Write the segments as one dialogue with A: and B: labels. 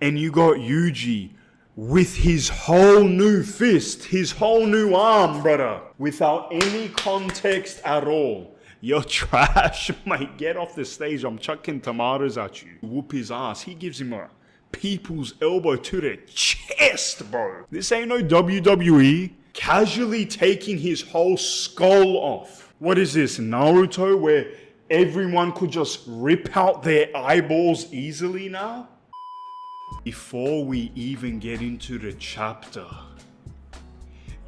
A: And you got Yuji with his whole new fist, his whole new arm, brother, without any context at all. You're trash, mate. Get off the stage. I'm chucking tomatoes at you. Whoop his ass. He gives him a people's elbow to the chest, bro. This ain't no WWE. Casually taking his whole skull off. What is this, Naruto, where everyone could just rip out their eyeballs easily now? Before we even get into the chapter,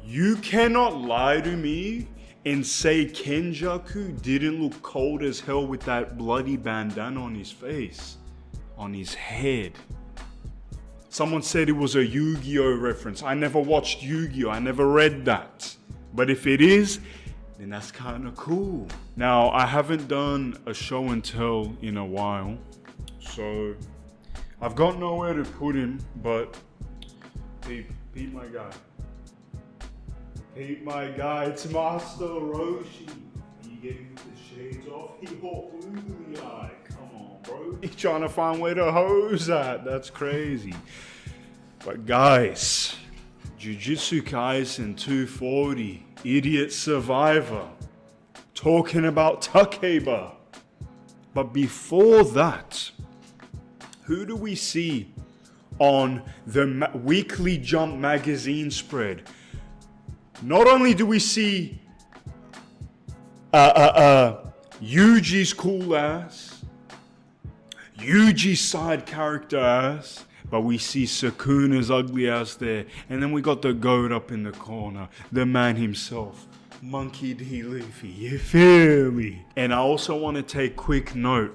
A: you cannot lie to me and say Kenjaku didn't look cold as hell with that bloody bandana on his face, on his head. Someone said it was a Yu-Gi-Oh reference. I never watched Yu-Gi-Oh, I never read that. But if it is, then that's kind of cool. Now, I haven't done a show and tell in a while, so I've got nowhere to put him, but Pete my guy. Pete my guy, it's Master Roshi. You getting the shades off? He got googly eye. Come on, bro. He's trying to find where the hose at. That's crazy. But guys, Jujutsu Kaisen 240, Idiot Survivor, talking about Takeba. But before that, who do we see on the Weekly Jump magazine spread? Not only do we see Yuji's cool ass, Yuji's side character ass, but we see Sukuna's ugly ass there. And then we got the goat up in the corner, the man himself, Monkey D. Luffy, you feel me? And I also want to take quick note.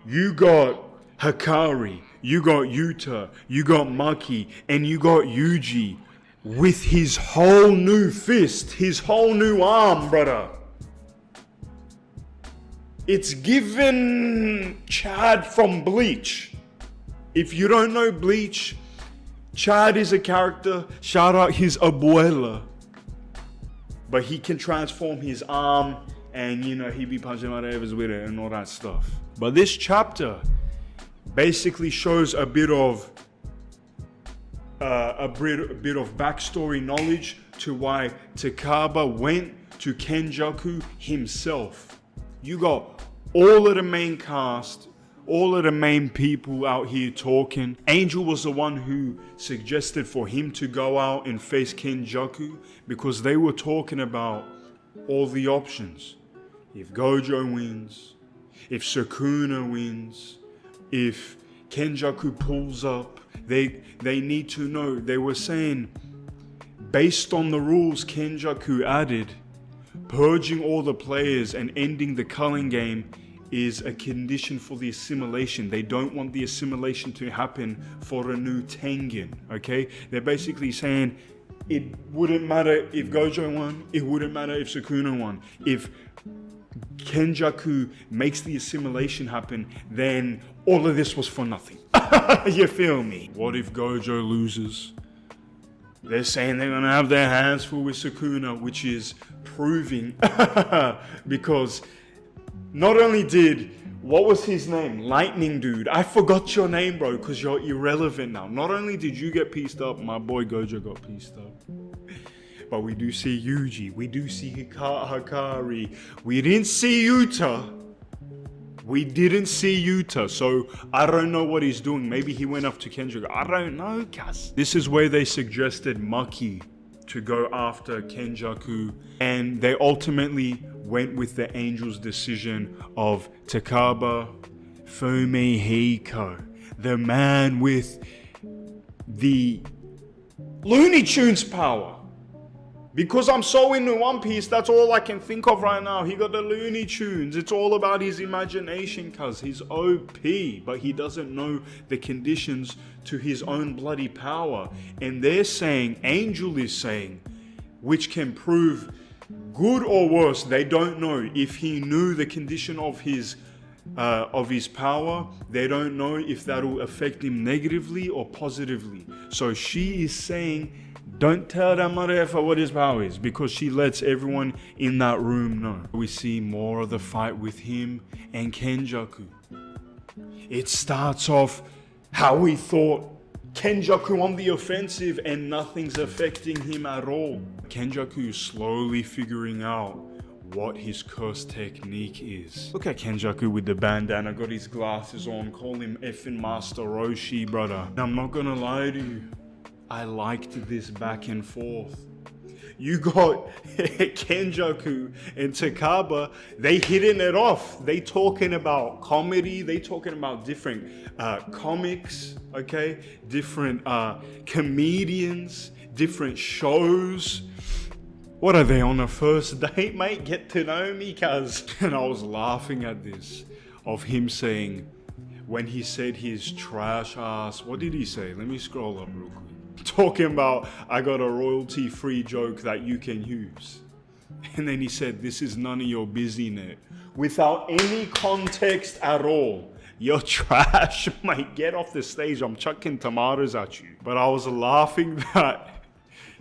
A: You got Hikari, you got Yuta, you got Maki, and you got Yuji with his whole new fist, his whole new arm, brother. It's given Chad from Bleach. If you don't know Bleach, Chad is a character, shout out his abuela. But he can transform his arm and, you know, he be punching whatever's with it and all that stuff. But this chapter basically shows a bit of backstory knowledge to why Takeba went to Kenjaku himself. You got all of the main cast, all of the main people out here talking. Angel was the one who suggested for him to go out and face Kenjaku because they were talking about all the options. If Gojo wins, if Sukuna wins, if Kenjaku pulls up, they need to know. They were saying, based on the rules Kenjaku added, purging all the players and ending the culling game is a condition for the assimilation. They don't want the assimilation to happen for a new Tengen, okay? They're basically saying it wouldn't matter if Gojo won, it wouldn't matter if Sukuna won. If Kenjaku makes the assimilation happen, then all of this was for nothing. You feel me? What if Gojo loses? They're saying they're gonna have their hands full with Sukuna, which is proving because not only did, what was his name? Lightning Dude. I forgot your name, bro, because you're irrelevant now. Not only did you get pieced up, my boy Gojo got pieced up. But we do see Yuji. We do see Hikari. We didn't see Yuta. So I don't know what he's doing. Maybe he went up to Kenjaku. I don't know, cuz. This is where they suggested Maki to go after Kenjaku. And they ultimately went with the Angel's decision of Takeba Fumihiko, the man with the Looney Tunes power. Because I'm so into One Piece, that's all I can think of right now. He got the Looney Tunes. It's all about his imagination, cuz he's OP, but he doesn't know the conditions to his own bloody power. And they're saying, Angel is saying, which can prove good or worse, they don't know. If he knew the condition of his power, they don't know if that'll affect him negatively or positively. So she is saying, don't tell that motherfucker what his power is, because she lets everyone in that room know. We see more of the fight with him and Kenjaku. It starts off How he thought Kenjaku on the offensive and nothing's affecting him at all. Kenjaku is slowly figuring out what his curse technique is. Look at Kenjaku with the bandana, got his glasses on, call him effing Master Roshi, brother. Now, I'm not gonna lie to you, I liked this back and forth. You got Kenjaku and Takaba, they hitting it off. They talking about comedy, they talking about different comics, okay? Different comedians, different shows. What are they on a first date, mate? Get to know me, cuz. And I was laughing at this, of him saying, when he said his trash ass, what did he say? Let me scroll up real quick. Talking about, I got a royalty-free joke that you can use. And then he said, this is none of your business. Without any context at all. You're trash, mate. Get off the stage. I'm chucking tomatoes at you. But I was laughing that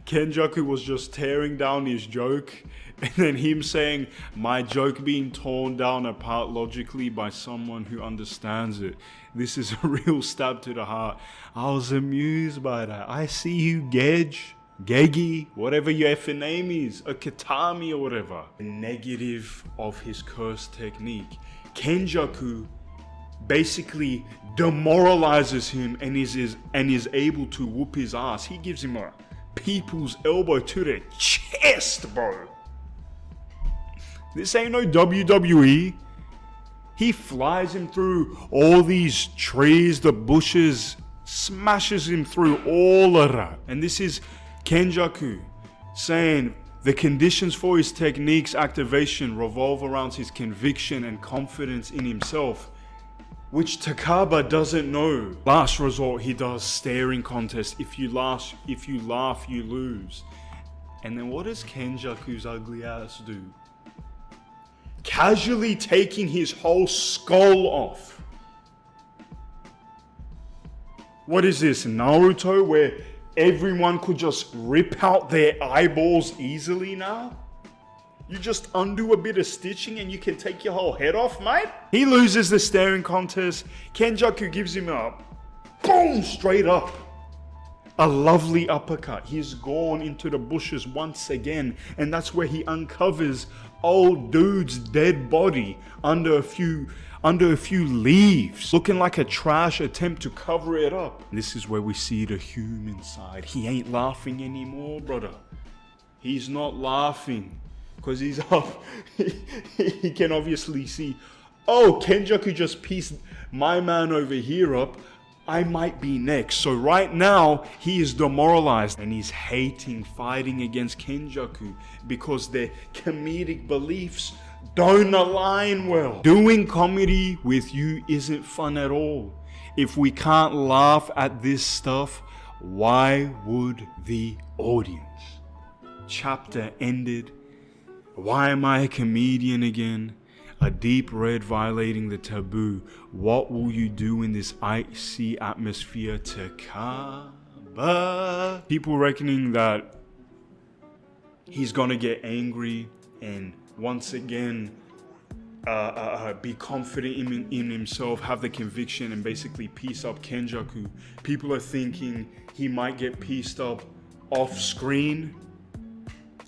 A: Kenjaku was just tearing down his joke, and then him saying, my joke being torn down apart logically by someone who understands it. This is a real stab to the heart. I was amused by that. I see you, Gegi, whatever your effing name is, a Katami or whatever. The negative of his curse technique. Kenjaku basically demoralizes him and is able to whoop his ass. He gives him a people's elbow to the chest, bro. This ain't no WWE. He flies him through all these trees, the bushes, smashes him through all of that. And this is Kenjaku saying the conditions for his technique's activation revolve around his conviction and confidence in himself, which Takaba doesn't know. Last resort, he does staring contest. If you laugh, you lose. And then what does Kenjaku's ugly ass do? Casually taking his whole skull off. What is this, Naruto, where everyone could just rip out their eyeballs easily now? You just undo a bit of stitching and you can take your whole head off, mate? He loses the staring contest. Kenjaku gives him a boom, straight up. A lovely uppercut. He's gone into the bushes once again, and that's where he uncovers old dude's dead body under a few leaves, looking like a trash attempt to cover it up. This is where we see the human side. He ain't laughing anymore, brother. He's not laughing because he's up. He can obviously see, oh, Kenjaku just pieced my man over here up. I might be next. So right now, he is demoralized and he's hating fighting against Kenjaku because their comedic beliefs don't align well. Doing comedy with you isn't fun at all. If we can't laugh at this stuff, why would the audience? Chapter ended. Why am I a comedian again? A deep red violating the taboo. What will you do in this icy atmosphere, Takaba? People reckoning that he's gonna get angry and once again be confident in himself, have the conviction and basically piece up Kenjaku. People are thinking he might get pieced up off screen.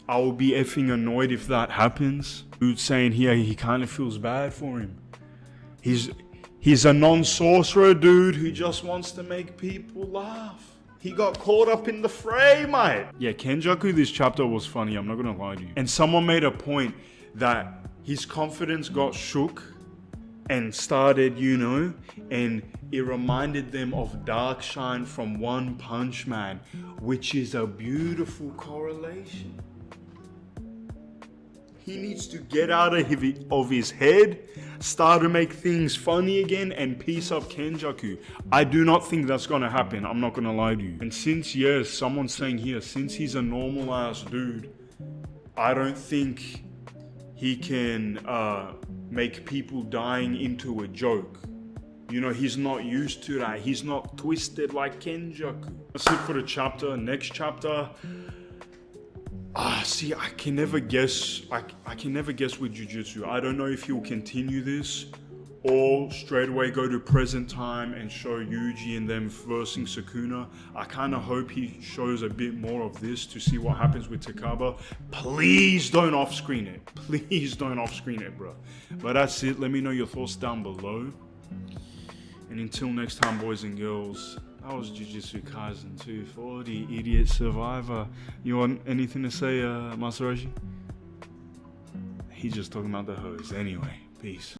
A: I will be effing annoyed if that happens. Dude's saying here he kind of feels bad for him. He's a non-sorcerer dude who just wants to make people laugh. He got caught up in the fray, mate. Yeah, Kenjaku, this chapter was funny, I'm not gonna lie to you. And someone made a point that his confidence got shook and started, and it reminded them of Darkshine from One Punch Man, which is a beautiful correlation. He needs to get out of his head, start to make things funny again, and piece up Kenjaku. I do not think that's gonna happen, I'm not gonna lie to you. And since, yes, someone's saying here, since he's a normal ass dude, I don't think he can make people dying into a joke. He's not used to that. He's not twisted like Kenjaku. That's it for the chapter. Next chapter. See, I can never guess. I can never guess with Jujutsu. I don't know if he'll continue this or straight away go to present time and show Yuji and them versing Sukuna. I kind of hope he shows a bit more of this to see what happens with Takaba. Please don't off-screen it. Please don't off-screen it, bro. But that's it. Let me know your thoughts down below. And until next time, boys and girls, that was Jujutsu Kaisen 240, Idiot Survivor. You want anything to say, Masaroshi? He's just talking about the hose. Anyway, peace.